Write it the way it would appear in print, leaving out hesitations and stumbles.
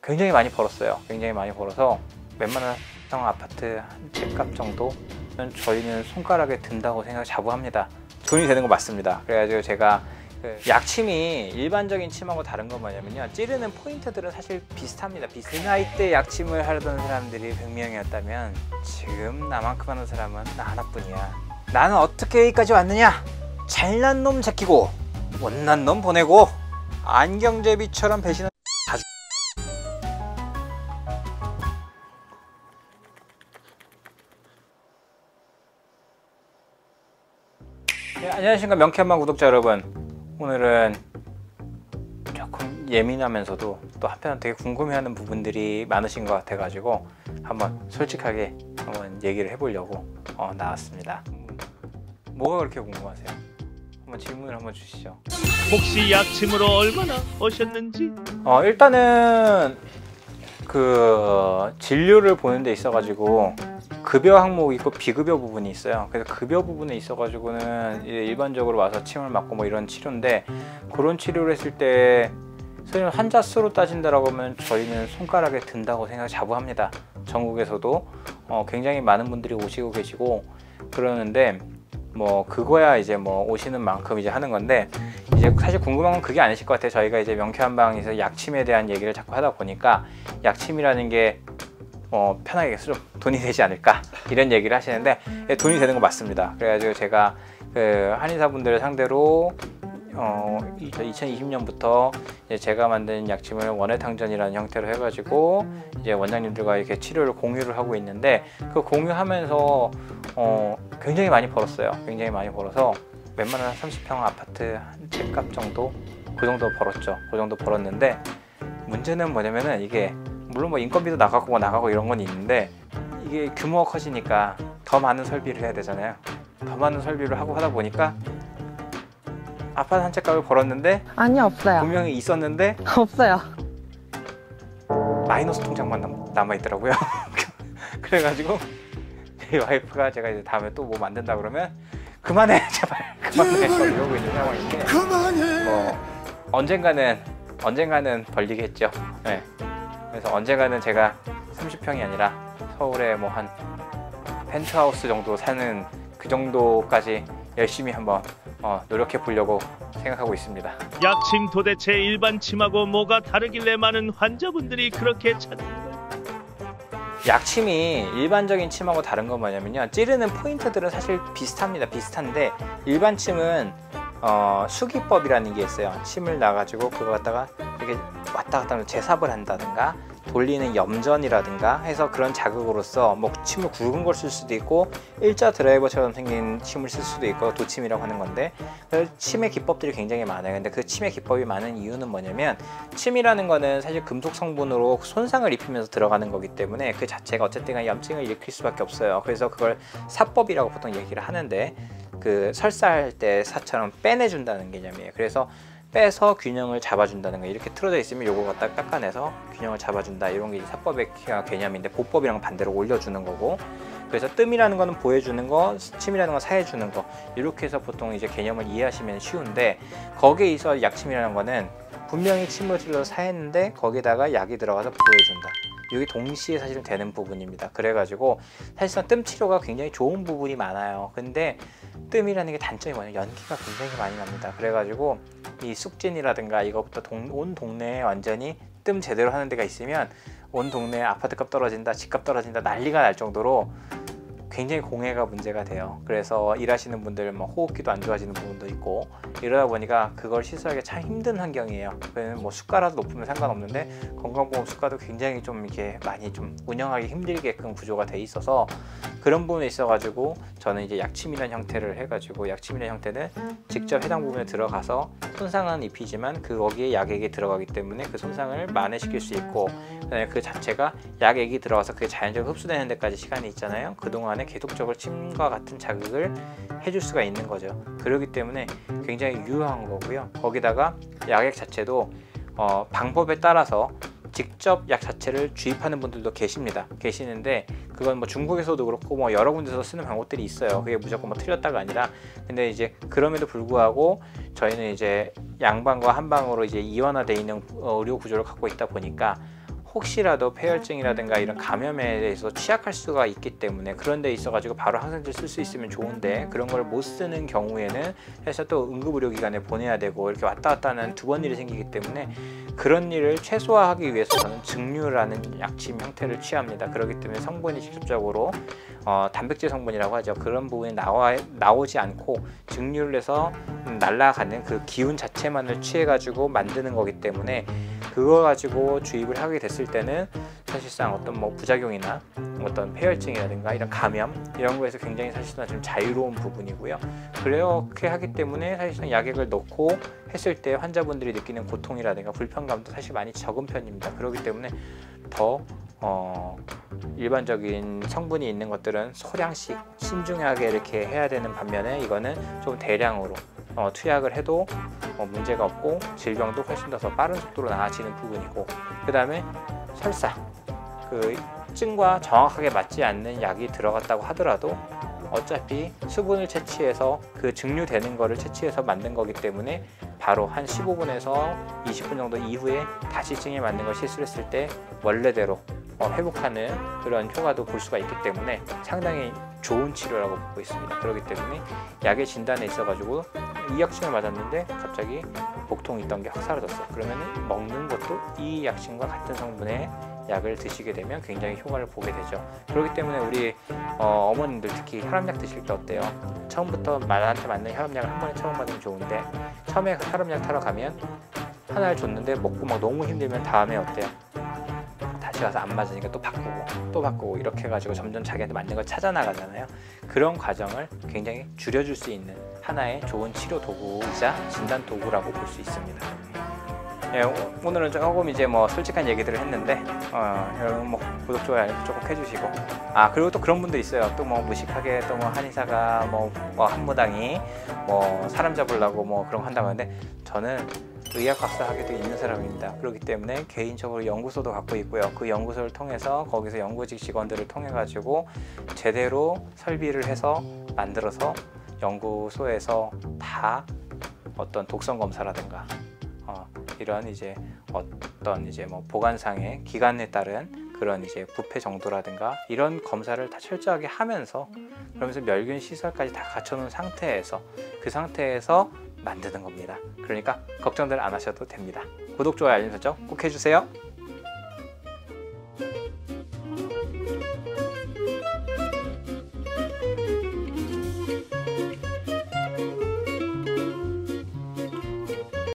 굉장히 많이 벌었어요. 굉장히 많이 벌어서 웬만한 성 아파트 한 집값 정도는 저희는 손가락에 든다고 자부합니다. 돈이 되는 거 맞습니다. 그래가지고 제가 약침이 일반적인 침하고 다른 건 뭐냐면요, 찌르는 포인트들은 사실 비슷합니다. 그 나이 때 약침을 하던 사람들이 100명이었다면 지금 나만큼 하는 사람은 나 하나뿐이야. 나는 어떻게 여기까지 왔느냐? 잘난 놈 제끼고 못난 놈 보내고 안경제비처럼 배신한 네, 안녕하십니까 명쾌한방 구독자 여러분. 오늘은 조금 예민하면서도 또 한편 되게 궁금해하는 부분들이 많으신 것 같아가지고 한번 솔직하게 한번 얘기를 해보려고 나왔습니다. 뭐가 그렇게 궁금하세요? 한번 질문을 한번 주시죠. 혹시 약침으로 얼마나 버셨는지? 일단은 그 진료를 보는 데 있어가지고 급여 항목이 있고 비급여 부분이 있어요. 그래서 급여 부분에 있어가지고는 일반적으로 와서 침을 맞고 뭐 이런 치료인데, 그런 치료를 했을 때 선생님 환자 수로 따진다라고 하면 저희는 손가락에 든다고 자부합니다. 전국에서도 굉장히 많은 분들이 오시고 계시고 그러는데, 뭐 그거야 이제 뭐 오시는 만큼 이제 하는 건데, 이제 사실 궁금한 건 그게 아니실 것 같아요. 저희가 이제 명쾌한방에서 약침에 대한 얘기를 자꾸 하다 보니까 약침이라는 게 편하게 좀 돈이 되지 않을까 이런 얘기를 하시는데, 돈이 되는 거 맞습니다. 그래가지고 제가 그 한의사분들을 상대로 2020년부터 제가 만든 약침을 원예탕전이라는 형태로 해가지고 이제 원장님들과 이렇게 치료를 공유를 하고 있는데, 그 공유하면서 굉장히 많이 벌었어요. 굉장히 많이 벌어서 웬만한 30평 아파트 한 집값 정도, 그 정도 벌었죠. 그 정도 벌었는데, 문제는 뭐냐면은 이게 물론 뭐 인건비도 나가고 뭐 나가고 이런 건 있는데, 이게 규모가 커지니까 더 많은 설비를 해야 되잖아요. 더 많은 설비를 하고 하다 보니까 아파트 한 채 값을 벌었는데, 아니요, 없어요. 분명히 있었는데 없어요. 마이너스 통장만 남아있더라고요. 그래가지고 제 와이프가 제가 이제 다음에 또 뭐 만든다 그러면 그만해 제발 그만해 이러고 있는 상황인데, 뭐 언젠가는 벌리겠죠. 네. 그래서 언젠가는 제가 30평이 아니라 서울에 뭐 한 펜트하우스 정도 사는 그 정도까지 열심히 한번 노력해 보려고 생각하고 있습니다. 약침 도대체 일반 침하고 뭐가 다르길래 많은 환자분들이 그렇게 찾는 거예요? 약침이 일반적인 침하고 다른 건 뭐냐면요, 찌르는 포인트들은 사실 비슷합니다. 비슷한데 일반 침은 수기법이라는 게 있어요. 침을 놔가지고 그거 갖다가 이렇게 왔다 갔다 하면 제삽을 한다든가 돌리는 염전이라든가 해서 그런 자극으로서 뭐 침을 굵은 걸 쓸 수도 있고 일자 드라이버처럼 생긴 침을 쓸 수도 있고 도침이라고 하는 건데, 침의 기법들이 굉장히 많아요. 근데 그 침의 기법이 많은 이유는 뭐냐면, 침이라는 거는 사실 금속 성분으로 손상을 입히면서 들어가는 거기 때문에 그 자체가 어쨌든 염증을 일으킬 수밖에 없어요. 그래서 그걸 사법이라고 보통 얘기를 하는데, 그 설사할 때 사처럼 빼내준다는 개념이에요. 그래서 빼서 균형을 잡아준다는 거, 이렇게 틀어져 있으면 요거 갖다 깎아내서 균형을 잡아준다, 이런 게 사법의 개념인데, 보법이랑 반대로 올려주는 거고, 그래서 뜸이라는 거는 보여주는 거, 침이라는 건 사해주는 거, 이렇게 해서 보통 이제 개념을 이해하시면 쉬운데, 거기에 있어 약침이라는 거는 분명히 침을 찔러서 사했는데 거기다가 약이 들어가서 보여준다, 이게 동시에 사실은 되는 부분입니다. 그래가지고 사실상 뜸 치료가 굉장히 좋은 부분이 많아요. 근데 뜸이라는 게 단점이 뭐냐면 연기가 굉장히 많이 납니다. 그래가지고 이 쑥진이라든가 이거부터 온 동네에 완전히 뜸 제대로 하는 데가 있으면 온 동네에 아파트값 떨어진다, 집값 떨어진다, 난리가 날 정도로 굉장히 공해가 문제가 돼요. 그래서 일하시는 분들 뭐 호흡기도 안 좋아지는 부분도 있고, 이러다 보니까 그걸 시술하기 참 힘든 환경이에요. 뭐 수가라도 높으면 상관없는데 건강보험 수가도 굉장히 좀 이렇게 많이 좀 운영하기 힘들게끔 구조가 돼 있어서, 그런 부분에 있어가지고 저는 이제 약침이라는 형태를 해가지고, 약침이라는 형태는 직접 해당 부분에 들어가서 손상은 입히지만 거기에 약액이 들어가기 때문에 그 손상을 만회시킬 수 있고, 그다음에 그 자체가 약액이 들어가서 그게 자연적으로 흡수되는 데까지 시간이 있잖아요. 그동안에 계속적으로 침과 같은 자극을 해줄 수가 있는 거죠. 그렇기 때문에 굉장히 유효한 거고요. 거기다가 약액 자체도 방법에 따라서 직접 약 자체를 주입하는 분들도 계시는데, 그건 뭐 중국에서도 그렇고 뭐 여러 군데서 쓰는 방법들이 있어요. 그게 무조건 뭐 틀렸다가 아니라, 근데 이제 그럼에도 불구하고 저희는 이제 양방과 한방으로 이제 이원화되어 있는 의료 구조를 갖고 있다 보니까 혹시라도 폐혈증이라든가 이런 감염에 대해서 취약할 수가 있기 때문에 그런 데 있어 가지고 바로 항생제 쓸 수 있으면 좋은데 그런 걸 못 쓰는 경우에는 사실 또 응급의료기관에 보내야 되고 이렇게 왔다 갔다 하는 두 번 일이 생기기 때문에 그런 일을 최소화하기 위해서 저는 증류라는 약침 형태를 취합니다. 그렇기 때문에 성분이 직접적으로 단백질 성분이라고 하죠. 그런 부분이 나오지 않고 증류를 해서 날아가는 그 기운 자체만을 취해 가지고 만드는 거기 때문에 그거 가지고 주입을 하게 됐을 때는 사실상 어떤 뭐 부작용이나 어떤 폐혈증이라든가 이런 감염 이런 거에서 굉장히 사실상 좀 자유로운 부분이고요. 그렇게 하기 때문에 사실상 약액을 넣고 했을 때 환자분들이 느끼는 고통이라든가 불편감도 사실 많이 적은 편입니다. 그렇기 때문에 더 일반적인 성분이 있는 것들은 소량씩 신중하게 이렇게 해야 되는 반면에 이거는 좀 대량으로 투약을 해도 문제가 없고 질병도 훨씬 더 빠른 속도로 나아지는 부분이고, 그 다음에 설사 그 증과 정확하게 맞지 않는 약이 들어갔다고 하더라도 어차피 수분을 채취해서 그 증류되는 거를 채취해서 만든 거기 때문에 바로 한 15분에서 20분 정도 이후에 다시 증에 맞는 걸 실수했을 때 원래대로 회복하는 그런 효과도 볼 수가 있기 때문에 상당히 좋은 치료라고 보고 있습니다. 그렇기 때문에 약의 진단에 있어 가지고 이 약침을 맞았는데 갑자기 복통이 있던 게 확 사라졌어. 그러면 먹는 것도 이 약침과 같은 성분의 약을 드시게 되면 굉장히 효과를 보게 되죠. 그렇기 때문에 우리 어머님들 특히 혈압약 드실 때 어때요? 처음부터 나한테 맞는 혈압약을 한 번에 처음 받으면 좋은데 처음에 혈압약 타러 가면 하나를 줬는데 먹고 막 너무 힘들면 다음에 어때요? 다시 가서 안 맞으니까 또 바꾸고 이렇게 해가지고 점점 자기한테 맞는 걸 찾아 나가잖아요. 그런 과정을 굉장히 줄여줄 수 있는 하나의 좋은 치료 도구이자 진단 도구라고 볼 수 있습니다. 예, 오늘은 조금 이제 뭐 솔직한 얘기들을 했는데 여러분 뭐 구독 좋아요 꼭 해주시고, 그리고 또 그런 분들 있어요. 또 뭐 무식하게 또 뭐 한의사가 뭐 한무당이 뭐 사람 잡으려고 뭐 그런 거 한다고 하는데 저는 의학 박사학위도 있는 사람입니다. 그렇기 때문에 개인적으로 연구소도 갖고 있고요. 그 연구소를 통해서 거기서 연구직 직원들을 통해 가지고 제대로 설비를 해서 만들어서 연구소에서 다 어떤 독성 검사라든가 이런 이제 어떤 이제 뭐 보관상의 기간에 따른 그런 이제 부패 정도라든가 이런 검사를 다 철저하게 하면서 그러면서 멸균 시설까지 다 갖춰놓은 상태에서 그 상태에서 만드는 겁니다. 그러니까 걱정들 안 하셔도 됩니다. 구독, 좋아요, 알림 설정 꼭 해주세요.